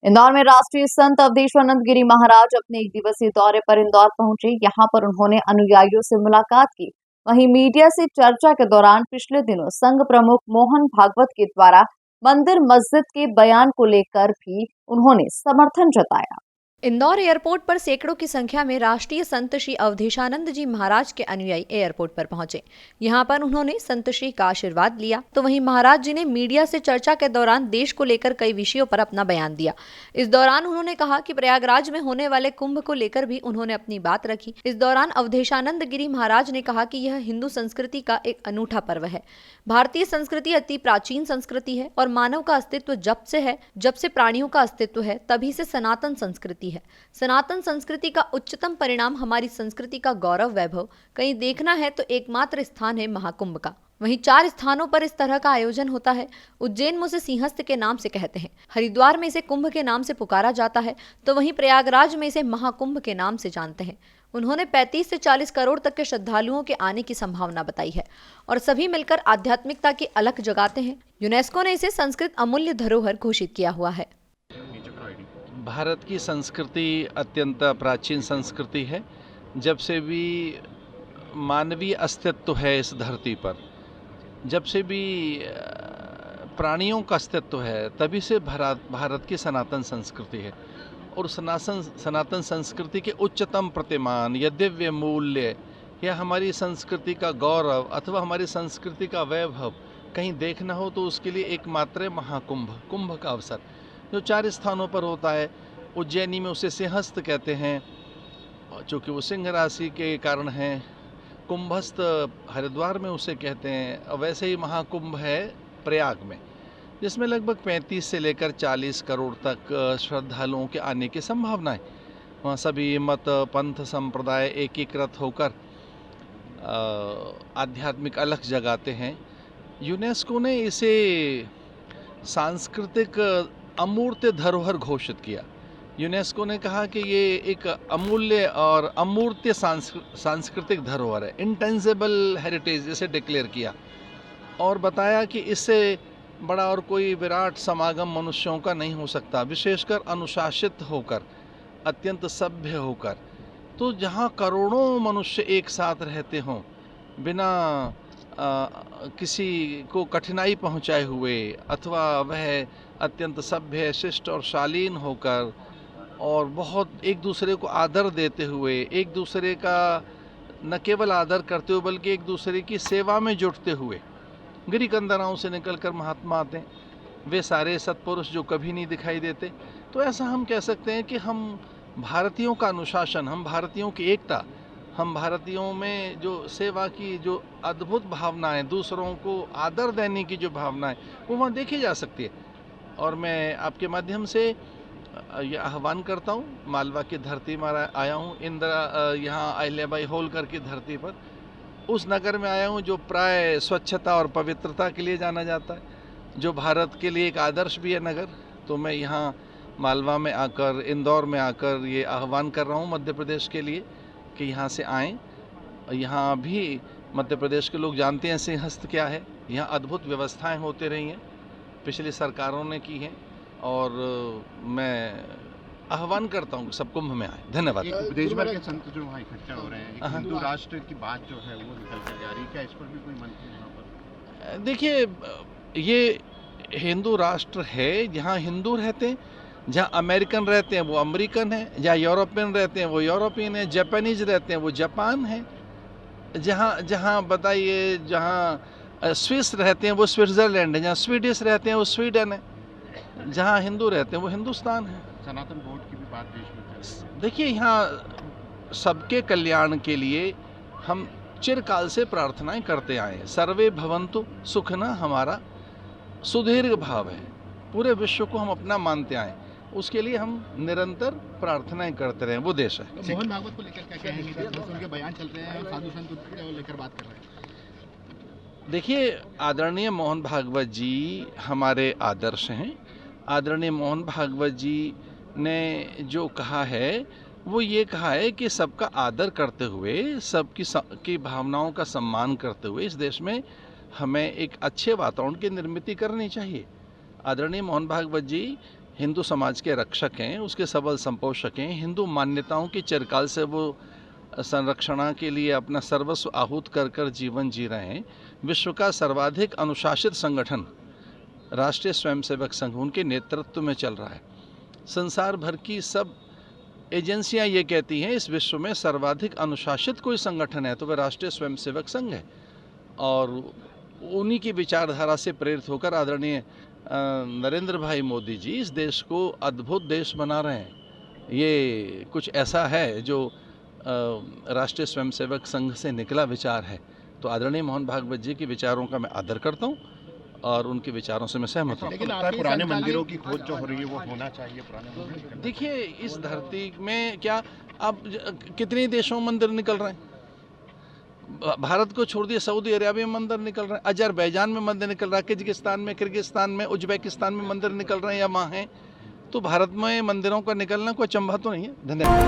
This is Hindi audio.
इंदौर में राष्ट्रीय संत अवधेशानंद गिरी महाराज अपने एक दिवसीय दौरे पर इंदौर पहुंचे। यहां पर उन्होंने अनुयायियों से मुलाकात की। वहीं मीडिया से चर्चा के दौरान पिछले दिनों संघ प्रमुख मोहन भागवत के द्वारा मंदिर मस्जिद के बयान को लेकर भी उन्होंने समर्थन जताया। इंदौर एयरपोर्ट पर सैकड़ों की संख्या में राष्ट्रीय संत श्री अवधेशानंद जी महाराज के अनुयायी एयरपोर्ट पर पहुंचे। यहां पर उन्होंने संत श्री का आशीर्वाद लिया, तो वहीं महाराज जी ने मीडिया से चर्चा के दौरान देश को लेकर कई विषयों पर अपना बयान दिया। इस दौरान उन्होंने कहा कि प्रयागराज में होने वाले कुंभ को लेकर भी उन्होंने अपनी बात रखी। इस दौरान अवधेशानंद गिरी महाराज ने कहा कि यह हिंदू संस्कृति का एक अनूठा पर्व है। भारतीय संस्कृति अति प्राचीन संस्कृति है और मानव का अस्तित्व जब से प्राणियों का अस्तित्व है, तभी से सनातन संस्कृति है। सनातन संस्कृति का उच्चतम परिणाम हमारी संस्कृति का गौरव वैभव कहीं देखना है तो एकमात्र स्थान है महाकुंभ का। वहीं 4 स्थानों पर इस तरह का आयोजन होता है। उज्जैन में उसे सिंहस्थ के नाम से कहते हैं, हरिद्वार में इसे कुंभ के नाम से पुकारा जाता है, तो वहीं प्रयागराज में इसे महाकुंभ के नाम से जानते हैं। उन्होंने 35 से 40 करोड़ तक के श्रद्धालुओं के आने की संभावना बताई है और सभी मिलकर आध्यात्मिकता की अलख जगाते हैं। यूनेस्को ने इसे संस्कृत अमूल्य धरोहर घोषित किया हुआ है। भारत की संस्कृति अत्यंत प्राचीन संस्कृति है। जब से भी मानवीय अस्तित्व है इस धरती पर, जब से भी प्राणियों का अस्तित्व है, तभी से भारत की सनातन संस्कृति है। और सनातन संस्कृति के उच्चतम प्रतिमान या दिव्य मूल्य या हमारी संस्कृति का गौरव अथवा हमारी संस्कृति का वैभव कहीं देखना हो तो उसके लिए एकमात्र कुंभ का अवसर जो 4 स्थानों पर होता है। उज्जैनी में उसे सिंहस्थ कहते हैं चूँकि वो सिंह राशि के कारण है। कुंभस्थ हरिद्वार में उसे कहते हैं। और वैसे ही महाकुंभ है प्रयाग में, जिसमें लगभग 35 से लेकर 40 करोड़ तक श्रद्धालुओं के आने की संभावना है। वहाँ सभी मत पंथ संप्रदाय एकीकृत होकर आध्यात्मिक अलख जगाते हैं। यूनेस्को ने इसे सांस्कृतिक अमूर्त धरोहर घोषित किया। यूनेस्को ने कहा कि ये एक अमूल्य और अमूर्त सांस्कृतिक धरोहर है, इंटेंजिबल हेरिटेज इसे डिक्लेयर किया और बताया कि इससे बड़ा और कोई विराट समागम मनुष्यों का नहीं हो सकता, विशेषकर अनुशासित होकर, अत्यंत सभ्य होकर। तो जहाँ करोड़ों मनुष्य एक साथ रहते हों बिना किसी को कठिनाई पहुंचाए हुए, अथवा वह अत्यंत सभ्य शिष्ट और शालीन होकर और बहुत एक दूसरे को आदर देते हुए, एक दूसरे का न केवल आदर करते हुए बल्कि एक दूसरे की सेवा में जुटते हुए गिरी कंदराओं से निकलकर महात्मा आते हैं। वे सारे सत्पुरुष जो कभी नहीं दिखाई देते। तो ऐसा हम कह सकते हैं कि हम भारतीयों का अनुशासन, हम भारतीयों की एकता, हम भारतीयों में जो सेवा की जो अद्भुत भावनाएं, दूसरों को आदर देने की जो भावनाएं, वो वहाँ देखी जा सकती है। और मैं आपके माध्यम से ये आह्वान करता हूँ, मालवा की धरती में आया हूँ, यहाँ अहिल्याबाई होलकर की धरती पर, उस नगर में आया हूँ जो प्राय स्वच्छता और पवित्रता के लिए जाना जाता है, जो भारत के लिए एक आदर्श भी है नगर। तो मैं यहाँ मालवा में आकर, इंदौर में आकर ये आह्वान कर रहा हूँ मध्य प्रदेश के लिए कि यहाँ से आएँ। यहाँ भी मध्य प्रदेश के लोग जानते हैं सिंहस्थ क्या है। यहाँ अद्भुत व्यवस्थाएं होती रही हैं, पिछली सरकारों ने की हैं, और मैं आह्वान करता हूँ कि सब कुंभ में आए। धन्यवाद। देश भर के संत जो वहाँ इकट्ठा हो रहे हैं, एक हिंदू राष्ट्र की बात जो है वो निकल कर जा रही है, क्या इस पर भी कोई मंथन वहाँ पर? देखिए, ये हिंदू राष्ट्र है, जहाँ हिंदू रहते हैं, जहाँ अमेरिकन रहते हैं वो अमेरिकन है, जहाँ यूरोपियन रहते हैं वो यूरोपियन है, जापानीज रहते हैं वो जापान है, जहाँ बताइए जहाँ स्विस रहते हैं वो स्विट्ज़रलैंड है, जहाँ स्वीडिश रहते हैं वो स्वीडन है, जहाँ हिंदू रहते हैं वो हिंदुस्तान है। सनातन बोर्ड की भी बात देश में। देखिए, यहाँ सबके कल्याण के लिए हम चिरकाल से प्रार्थनाएं करते आए हैं। सर्वे भवन्तु सुखना हमारा सुदीर्घ भाव है, पूरे विश्व को हम अपना मानते आए, उसके लिए हम निरंतर प्रार्थनाएं करते रहे। वो देश है। तो मोहन भागवत को लेकर क्या कहेंगे? उनके बयान चल रहे हैं, साधु संत को लेकर बात कर रहे हैं। देखिए, आदरणीय मोहन भागवत जी हमारे आदर्श हैं। आदरणीय मोहन भागवत जी ने जो कहा है वो ये कहा है कि सबका आदर करते हुए, सबकी भावनाओं का सम्मान करते हुए इस देश में हमें एक अच्छे वातावरण की निर्मित करनी चाहिए। आदरणीय मोहन भागवत जी हिंदू समाज के रक्षक हैं, उसके सबल संपोषक हैं। हिंदू मान्यताओं की चिरकाल से वो संरक्षणा के लिए अपना सर्वस्व आहूत कर कर जीवन जी रहे हैं। विश्व का सर्वाधिक अनुशासित संगठन राष्ट्रीय स्वयंसेवक संघ उनके नेतृत्व में चल रहा है। संसार भर की सब एजेंसियां ये कहती हैं इस विश्व में सर्वाधिक अनुशासित कोई संगठन है तो वह राष्ट्रीय स्वयंसेवक संघ है। और उन्हीं की विचारधारा से प्रेरित होकर आदरणीय नरेंद्र भाई मोदी जी इस देश को अद्भुत देश बना रहे हैं। ये कुछ ऐसा है जो राष्ट्रीय स्वयंसेवक संघ से निकला विचार है। तो आदरणीय मोहन भागवत जी के विचारों का मैं आदर करता हूँ और उनके विचारों से मैं सहमत हूँ। लेकिन पुराने मंदिरों की खोज जो हो रही है वो होना चाहिए पुराने मंदिर। देखिए इस धरती में क्या अब कितने देशों में मंदिर निकल रहे हैं। भारत को छोड़ दिए सऊदी अरेबिया में मंदिर निकल रहे हैं, अजरबैजान में मंदिर निकल रहा है, किर्गिस्तान में, किर्गिस्तान में, उज्बेकिस्तान में मंदिर निकल रहे हैं या वहाँ हैं। तो भारत में मंदिरों का निकलना कोई अचंभा तो नहीं है। धन्यवाद।